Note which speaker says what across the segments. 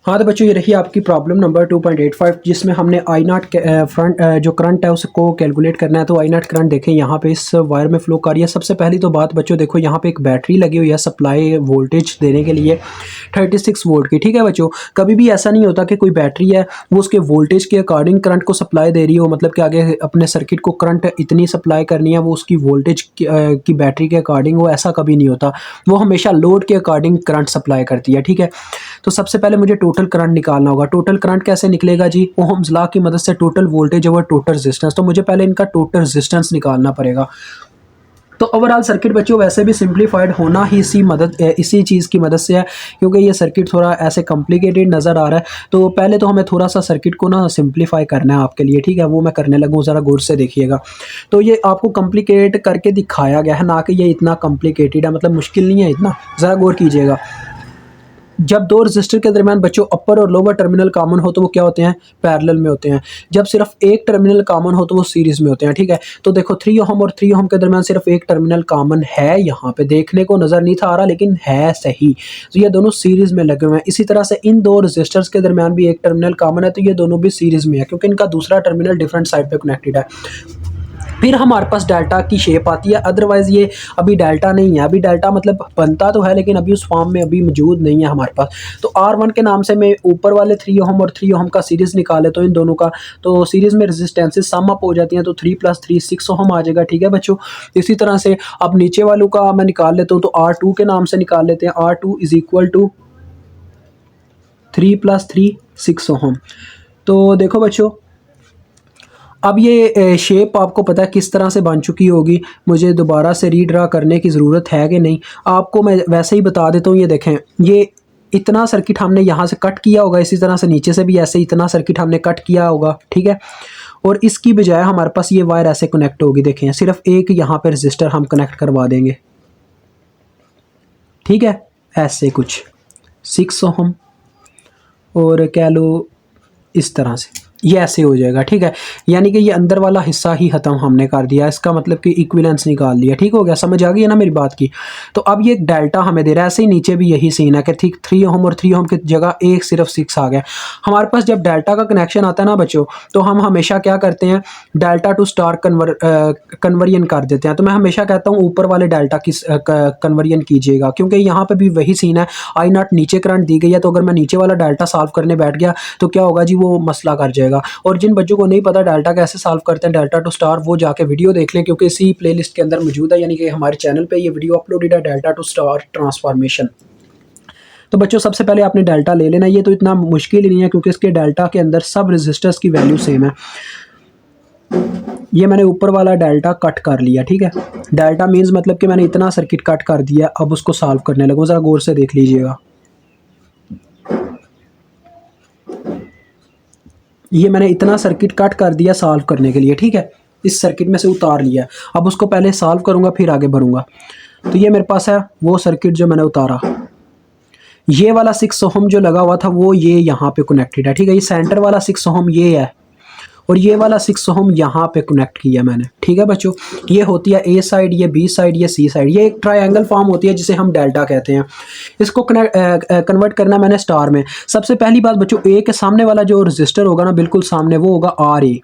Speaker 1: हाँ तो बच्चों, ये रही आपकी प्रॉब्लम नंबर 2.85, जिसमें हमने आई नॉट फ्रंट जो करंट है उसको कैलकुलेट करना है। तो आई नॉट करंट देखें यहाँ पे इस वायर में फ्लो कर रही है। सबसे पहली तो बात बच्चों देखो, यहाँ पे एक बैटरी लगी हुई है सप्लाई वोल्टेज देने के लिए 36 वोल्ट की। ठीक है बच्चों, कभी भी ऐसा नहीं होता कि कोई बैटरी है वो उसके वोल्टेज के अकॉर्डिंग करंट को सप्लाई दे रही हो, मतलब कि आगे अपने सर्किट को करंट इतनी सप्लाई करनी है वो उसकी वोल्टेज की बैटरी के अकॉर्डिंग हो, ऐसा कभी नहीं होता। वो हमेशा लोड के अकॉर्डिंग करंट सप्लाई करती है। ठीक है, तो सबसे पहले मुझे टोटल करंट निकालना होगा। टोटल करंट कैसे निकलेगा जी? ओहम्स लॉ की मदद से total voltage over total resistance. तो मुझे पहले इनका टोटल रेजिस्टेंस निकालना पड़ेगा। तो ओवरऑल सर्किट बच्चों वैसे भी सिंप्लीफाइड होना ही इसी चीज़ की मदद से है, क्योंकि ये सर्किट थोड़ा ऐसे कॉम्प्लिकेटेड नज़र आ रहा है। तो पहले तो हमें थोड़ा सा सर्किट को ना सिंप्लीफाई करना है आपके लिए। ठीक है, वो मैं करने लगूँ, ज़रा गौर से देखिएगा। तो ये आपको कॉम्प्लिकेट करके दिखाया गया है, ना कि ये इतना कॉम्प्लिकेटेड है, मतलब मुश्किल नहीं है इतना। ज़रा गौर कीजिएगा। जब दो रजिस्टर के दरमियान बच्चों अपर और लोअर टर्मिनल कॉमन हो तो वो क्या होते हैं? पैरेलल में होते हैं। जब सिर्फ एक टर्मिनल कॉमन हो तो वो सीरीज में होते हैं। ठीक है, तो देखो 3 ओहम और 3 ओहम के दरमियान सिर्फ एक टर्मिनल कॉमन है। यहाँ पे देखने को नज़र नहीं था आ रहा, लेकिन है सही। तो ये दोनों सीरीज में लगे हुए हैं। इसी तरह से इन दो रजिस्टर्स के दरमियान भी एक टर्मिनल कॉमन है, तो ये दोनों भी सीरीज में है, क्योंकि इनका दूसरा टर्मिनल डिफरेंट साइड पे कनेक्टेड है। फिर हमारे पास डेल्टा की शेप आती है। अदरवाइज़ ये अभी डेल्टा नहीं है। अभी डेल्टा मतलब बनता तो है, लेकिन अभी उस फॉर्म में अभी मौजूद नहीं है हमारे पास। तो R1 के नाम से मैं ऊपर वाले 3 ओहम और 3 ओहम का सीरीज़ निकाले तो इन दोनों का, तो सीरीज़ में रेजिस्टेंसेस सम अप हो जाती हैं। तो 3 + 3 6 ओहम आ जाएगा। ठीक है बच्चों, इसी तरह से अब नीचे वालों का मैं निकाल लेता हूँ। तो R2 के नाम से निकाल लेते हैं। R2 = 3 + 3 6 ohm. तो देखो बच्चों, अब ये शेप आपको पता है किस तरह से बन चुकी होगी। मुझे दोबारा से रीड्रा करने की ज़रूरत है कि नहीं, आपको मैं वैसे ही बता देता हूँ। ये देखें, ये इतना सर्किट हमने यहाँ से कट किया होगा, इसी तरह से नीचे से भी ऐसे इतना सर्किट हमने कट किया होगा। ठीक है, और इसकी बजाय हमारे पास ये वायर ऐसे कनेक्ट होगी। देखें, सिर्फ एक यहाँ पे रजिस्टर हम कनेक्ट करवा देंगे। ठीक है, ऐसे कुछ 6 ओहम और कह लो इस तरह से ये ऐसे हो जाएगा। ठीक है, यानी कि ये अंदर वाला हिस्सा ही ख़त्म हमने कर दिया, इसका मतलब कि इक्विवेलेंस निकाल दिया। ठीक हो गया, समझ आ गई है ना मेरी बात की? तो अब ये डेल्टा हमें दे रहा है। ऐसे ही नीचे भी यही सीन है कि ठीक 3 ओहम और 3 ओहम की जगह एक सिर्फ 6 आ गया हमारे पास। जब डेल्टा का कनेक्शन आता है ना बच्चों, तो हम हमेशा क्या करते हैं? डेल्टा टू स्टार कन्वर्जन कर देते हैं। तो मैं हमेशा कहता हूँ ऊपर वाले डेल्टा की कन्वर्जन कीजिएगा, क्योंकि यहाँ पर भी वही सीन है। आई नॉट नीचे करंट दी गई है, तो अगर मैं नीचे वाला डेल्टा सॉल्व करने बैठ गया तो क्या होगा जी? वो मसला कर जाएगा। और जिन बच्चों को नहीं पता डेल्टा कैसे सॉल्व करते हैं, डेल्टा टू स्टार, वो जाके वीडियो देख लें, क्योंकि इसी प्लेलिस्ट के अंदर मौजूद है, यानी कि हमारे चैनल पे ये वीडियो अपलोडेड है, डेल्टा टू स्टार ट्रांसफॉर्मेशन। तो बच्चों सबसे पहले आपने डेल्टा ले लेना। ये तो इतना मुश्किल ही नहीं है, क्योंकि इसके डेल्टा के अंदर सब रजिस्टर्स की वैल्यू सेम है। ये मैंने ऊपर वाला डेल्टा कट कर लिया। ठीक है, डेल्टा मीन्स मतलब कि मैंने इतना सर्किट कट कर दिया। अब उसको सॉल्व करने लगूँ, ज़रा गौर से देख लीजिएगा। ये मैंने इतना सर्किट कट कर दिया सॉल्व करने के लिए। ठीक है, इस सर्किट में से उतार लिया। अब उसको पहले सॉल्व करूँगा, फिर आगे बढ़ूँगा। तो ये मेरे पास है वो सर्किट जो मैंने उतारा। ये वाला 6 ओहम जो लगा हुआ था वो ये यहाँ पे कनेक्टेड है। ठीक है, ये सेंटर वाला 6 ओहम ये है, और ये वाला 6 ओहम यहाँ पे कनेक्ट किया मैंने। ठीक है बच्चों, ये होती है ए साइड, ये बी साइड, ये सी साइड। ये एक ट्रायंगल फॉर्म होती है जिसे हम डेल्टा कहते हैं। इसको कन्वर्ट करना मैंने स्टार में। सबसे पहली बात बच्चों, ए के सामने वाला जो रजिस्टर होगा ना बिल्कुल सामने, वो होगा आर ए।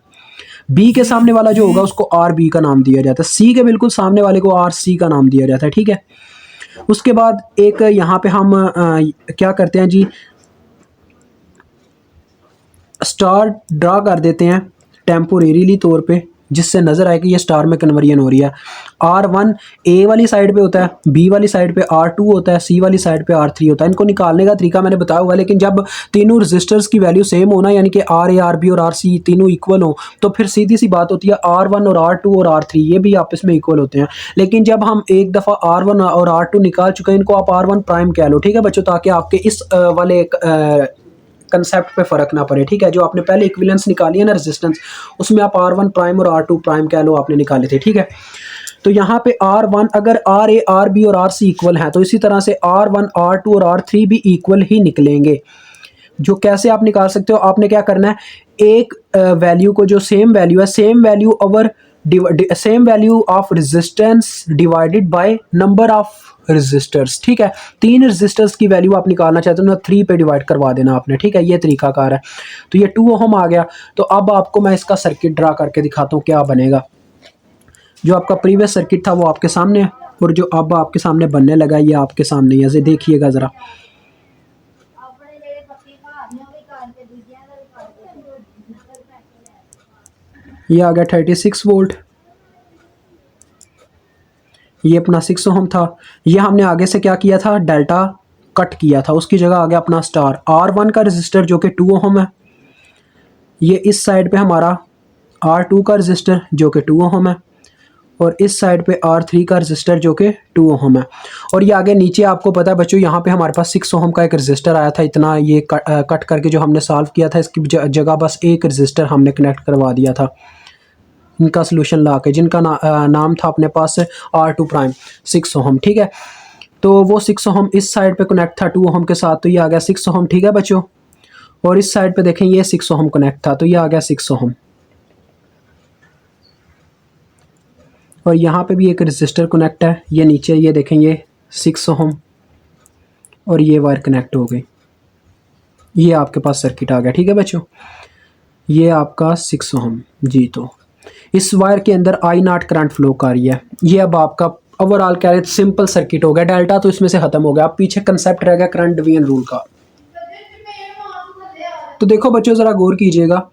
Speaker 1: बी के सामने वाला जो होगा उसको आर बी का नाम दिया जाता है। सी के बिल्कुल सामने वाले को आर सी का नाम दिया जाता है। ठीक है, उसके बाद एक यहाँ पे हम क्या करते हैं जी, स्टार ड्रा कर देते हैं टेम्पोरेरीली तौर पे, जिससे नज़र आए कि ये स्टार में कन्वर्जन हो रही है। R1 ए वाली साइड पे होता है, बी वाली साइड पे R2 होता है, सी वाली साइड पे R3 होता है। इनको निकालने का तरीका मैंने बताया हुआ है, लेकिन जब तीनों रजिस्टर्स की वैल्यू सेम हो ना, यानी कि RA, RB और RC तीनों इक्वल हो, तो फिर सीधी सी बात होती है R1 और R2 और R3 ये भी आपस में इक्वल होते हैं। लेकिन जब हम एक दफ़ा R1 और R2 निकाल चुके हैं, इनको आप R1 प्राइम कह लो। ठीक है बच्चों, ताकि आपके इस वाले कंसेप्ट पे फ़र्क ना पड़े। ठीक है, जो आपने पहले इक्विवेलेंस निकाली है ना रेजिस्टेंस, उसमें आप R1 प्राइम और R2 प्राइम कह लो आपने निकाले थे। ठीक है, तो यहाँ पे R1 अगर RA, RB और RC इक्वल हैं, तो इसी तरह से R1, R2 और R3 भी इक्वल ही निकलेंगे। जो कैसे आप निकाल सकते हो, आपने क्या करना है, एक वैल्यू को जो सेम वैल्यू है, same value over same value of resistance divided by number of resistors. ठीक है, 3 रजिस्टर्स की वैल्यू आप निकालना चाहते हो ना, 3 पे डिवाइड करवा देना आपने। ठीक है, ये तरीकाकार है। तो ये 2 ओहम आ गया। तो अब आपको मैं इसका सर्किट ड्रा करके दिखाता हूँ क्या बनेगा। जो आपका प्रीवियस सर्किट था वो आपके सामने है, और जो अब आपके सामने बनने लगा ये आपके सामने है। ऐसे देखिएगा ज़रा, ये आ गया 36 वोल्ट, ये अपना 6 ओहम था। ये हमने आगे से क्या किया था, डेल्टा कट किया था, उसकी जगह आ गया अपना स्टार। R1 का रजिस्टर जो कि 2 ओहम है, ये इस साइड पे हमारा R2 का रजिस्टर जो कि 2 ओहम है, और इस साइड पे R3 का रजिस्टर जो कि 2 ओहम है। और ये आगे नीचे आपको पता है बच्चों, यहाँ पे हमारे पास 6 ओहम का एक रजिस्टर आया था। इतना ये कट करके जो हमने सॉल्व किया था, इसकी जगह बस एक रजिस्टर हमने कनेक्ट करवा दिया था इनका सोल्यूशन ला के, जिनका नाम था अपने पास R2 प्राइम 6 ओहम। ठीक है, तो वो 6 ओहम इस साइड पे कनेक्ट था 2 ओहम के साथ, तो ये आ गया 6 ओहम। ठीक है बच्चों, और इस साइड पे देखें ये 6 ओहम कनेक्ट था, तो ये आ गया 6 ओहम। और यहाँ पे भी एक रजिस्टर कनेक्ट है, ये नीचे ये देखें ये 6 ओहम, और ये वायर कनेक्ट हो गई। ये आपके पास सर्किट आ गया। ठीक है बच्चों, ये आपका 6 ओहम जी। तो इस वायर के अंदर I0 करंट फ्लो कर रही है। ये अब आपका ओवरऑल कह रहे सिंपल सर्किट हो गया। डेल्टा तो इसमें से खत्म हो गया, अब पीछे कंसेप्ट रह गया करंट डिवीजन रूल का। तो देखो बच्चों ज़रा गौर कीजिएगा।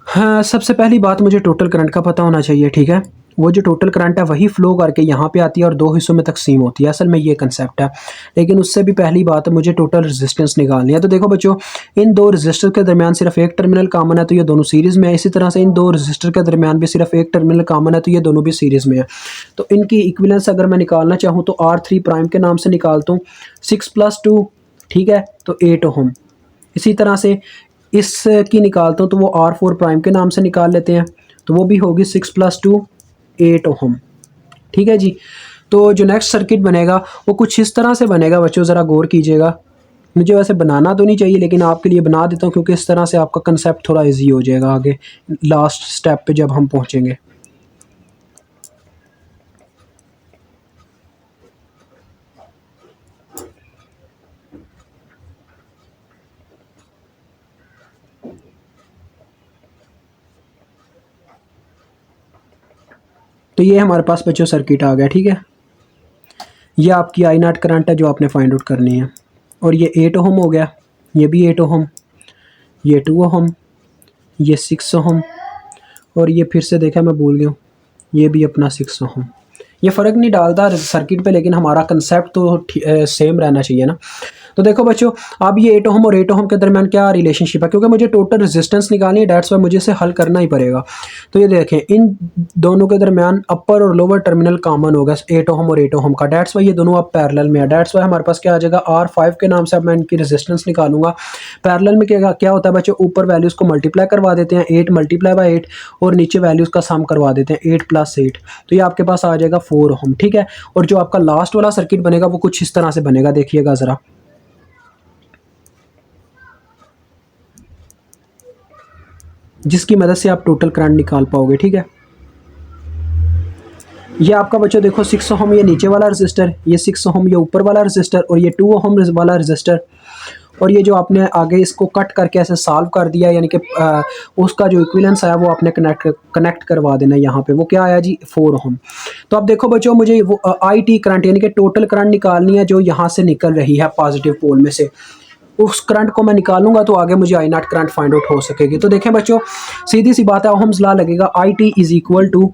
Speaker 1: हाँ, सबसे पहली बात मुझे टोटल करंट का पता होना चाहिए। ठीक है, वो जो टोटल करंट है वही फ्लो करके यहाँ पे आती है और 2 हिस्सों में तकसीम होती है। असल में ये कंसेप्ट है, लेकिन उससे भी पहली बात मुझे टोटल रेजिस्टेंस निकालनी है। तो देखो बच्चों, इन 2 रजिस्टर के दरमियान सिर्फ एक टर्मिनल कॉमन है, तो ये दोनों सीरीज़ में है। इसी तरह से इन 2 रजिस्टर के दरमियान भी सिर्फ एक टर्मिनल कॉमन है, तो ये दोनों भी सीरीज़ में है। तो इनकी इक्विवेलेंस अगर मैं निकालना चाहूँ तो R3 प्राइम के नाम से निकालता हूँ, 6 + 2, ठीक है, तो 8 ओहम। इसी तरह से इसकी निकालता हूँ तो वो R4 प्राइम के नाम से निकाल लेते हैं, तो वो भी होगी 6 + 2 8 ओहम। ठीक है जी। तो जो नेक्स्ट सर्किट बनेगा वो कुछ इस तरह से बनेगा बच्चों, ज़रा गौर कीजिएगा। मुझे वैसे बनाना तो नहीं चाहिए, लेकिन आपके लिए बना देता हूँ क्योंकि इस तरह से आपका कंसेप्ट थोड़ा इजी हो जाएगा आगे लास्ट स्टेप पे जब हम पहुँचेंगे। तो ये हमारे पास बच्चों सर्किट आ गया। ठीक है, ये आपकी I0 करंट है जो आपने फाइंड आउट करनी है। और ये 8 ओहम हो गया, ये भी 8 ओहम, ये 2 ओहम, ये 6 ओहम, और ये फिर से देखा मैं भूल गया हूँ, ये भी अपना 6 ओहम। ये फ़र्क नहीं डालता सर्किट पे, लेकिन हमारा कंसेप्ट तो सेम रहना चाहिए ना। तो देखो बच्चों, अब ये 8 ओहम और 8 ओहम के दरमियान क्या रिलेशनशिप है, क्योंकि मुझे टोटल रेजिस्टेंस निकालनी है, डेट्स वाई मुझे इसे हल करना ही पड़ेगा। तो ये देखें, इन दोनों के दरमियान अपर और लोअर टर्मिनल कॉमन होगा 8 ओहम और 8 ओहम का। डेट्स वाई ये दोनों अब पैरेलल में है। डेट्स वाई हमारे पास क्या आ जाएगा, R5 के नाम से अब मैं इनकी रेजिस्टेंस निकालूंगा। पैरेलल में क्या होता है बच्चों, ऊपर वैल्यूज़ को मल्टीप्लाई करवा देते हैं, 8 × 8, और नीचे वैल्यूज़ का सम करवा देते हैं 8 + 8, तो ये आपके पास आ जाएगा 4 ओहम। ठीक है, और जो आपका लास्ट वाला सर्किट बनेगा वो कुछ इस तरह से बनेगा, देखिएगा ज़रा, जिसकी मदद से आप टोटल करंट निकाल पाओगे। ठीक है, ये आपका बच्चों देखो 6 ओहम ये नीचे वाला रजिस्टर, ये 6 ओहम ये ऊपर वाला रजिस्टर, और ये 2 ओहम वाला रजिस्टर, और ये जो आपने आगे इसको कट करके ऐसे सॉल्व कर दिया, यानी कि उसका जो इक्विवेलेंस आया वो आपने कनेक्ट करवा देना यहाँ पे। वो क्या आया जी, 4 ओहम। तो अब देखो बच्चों, मुझे वो IT करंट यानी कि टोटल करंट निकालनी है जो यहाँ से निकल रही है पॉजिटिव पोल में से। उस करंट को मैं निकालूंगा तो आगे मुझे I0 करंट फाइंड आउट हो सकेगी। तो देखें बच्चों, सीधी सी बात है, ओहम्स लॉ लगेगा, IT =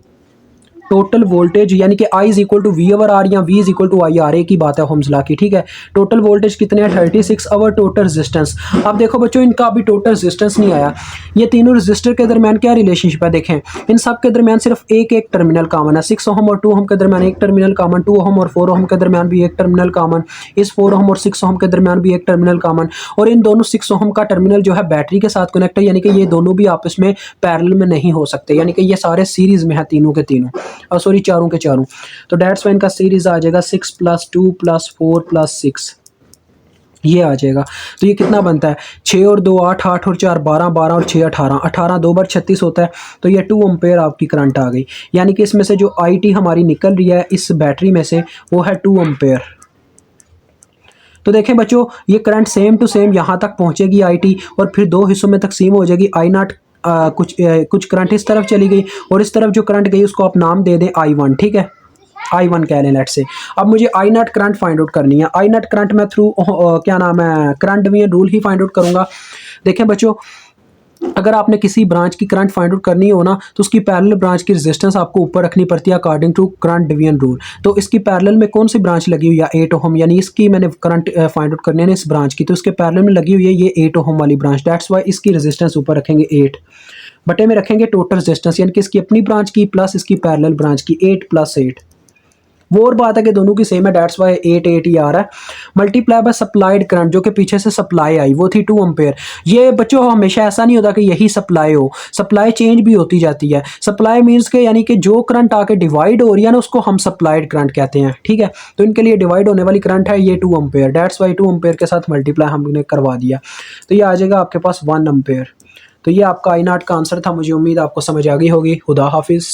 Speaker 1: टोटल वोल्टेज, यानी कि I = V/R या V = IRA की बात है ओहम्स लॉ की। ठीक है, टोटल वोल्टेज कितने हैं, 36 और टोटल रेजिस्टेंस। अब देखो बच्चों, इनका अभी टोटल रेजिस्टेंस नहीं आया। ये तीनों रेजिस्टर के दरमियान क्या रिलेशनशिप है, देखें, इन सब के दरमियान सिर्फ एक टर्मिनल कॉमन है। 6 ओहम और 2 ओहम के दरमियान एक टर्मिनल कॉमन, 2 ओहम और 4 ओहम के दरमियान भी एक टर्मिनल कॉमन, इस 4 ओहम और 6 ओहम के दरमियान भी एक टर्मिनल कॉमन, और इन दोनों 6 ओहम का टर्मिनल जो है बैटरी के साथ कनेक्ट है, यानी कि ये दोनों भी आपस में पैरेलल में नहीं हो सकते, यानी कि ये सारे सीरीज में है तीनों के तीनों, और सॉरी चारों के चारों। तो डेट्स वाई इनका सीरीज आ जाएगा 6 + 2 + 4 + 6, ये आ जाएगा। तो ये कितना बनता है, 6 और 2 8, 8 और 4 12, 12 और 6 18, 18 2 बार 36 होता है। तो ये 2 एम्पेयर आपकी करंट आ गई। यानी कि इसमें से जो IT हमारी निकल रही है इस बैटरी में से वो है 2 एम्पेयर। तो देखें बच्चों, ये करंट सेम टू सेम यहाँ तक पहुँचेगी IT, और फिर दो हिस्सों में तकसीम हो जाएगी। आई नॉट कुछ करंट इस तरफ चली गई, और इस तरफ जो करंट गई उसको आप नाम दे दें I1, ठीक है, I1 कह लें लेट से। अब मुझे आई नॉट करंट फाइंड आउट करनी है। आई नॉट करंट मैं थ्रू क्या नाम है, करंट डिवीजन रूल ही फाइंड आउट करूँगा। देखें बच्चों, अगर आपने किसी ब्रांच की करंट फाइंड आउट करनी हो ना, तो उसकी पैरेलल ब्रांच की रेजिस्टेंस आपको ऊपर रखनी पड़ती है according to current division rule. तो इसकी पैरेलल में कौन सी ब्रांच लगी हुई है, 8 ओहम, यानी इसकी मैंने करंट फाइंड आउट करनी है ना इस ब्रांच की, तो उसके पैरेलल में लगी हुई है ये 8 ओहम वाली ब्रांच। दैट्स वाई इसकी रेजिस्टेंस ऊपर रखेंगे 8 बटे में रखेंगे टोटल रेजिस्टेंस, यानी कि इसकी अपनी ब्रांच की प्लस इसकी पैरेलल ब्रांच की 8 + 8। वो और बात है कि दोनों की सेम है, डेट्स वाई 8 8 ही आ रहा है। मल्टीप्लाई बाय सप्लाइड करंट, जो कि पीछे से सप्लाई आई वो थी 2 एम्पेयर। ये बच्चों हमेशा ऐसा नहीं होता कि यही सप्लाई हो, सप्लाई चेंज भी होती जाती है। सप्लाई मीन्स के यानी कि जो करंट आके डिवाइड हो रही है ना उसको हम सप्लाइड करंट कहते हैं, ठीक है। तो इनके लिए डिवाइड होने वाली करंट है ये 2 एम्पेयर। डेट्स वाई 2 एम्पेयर के साथ मल्टीप्लाई हमने करवा दिया, तो ये आ जाएगा आपके पास 1 एम्पेयर। तो ये आपका आई नॉट का आंसर था। मुझे उम्मीद आपको समझ आ गई होगी। खुदा हाफिज़।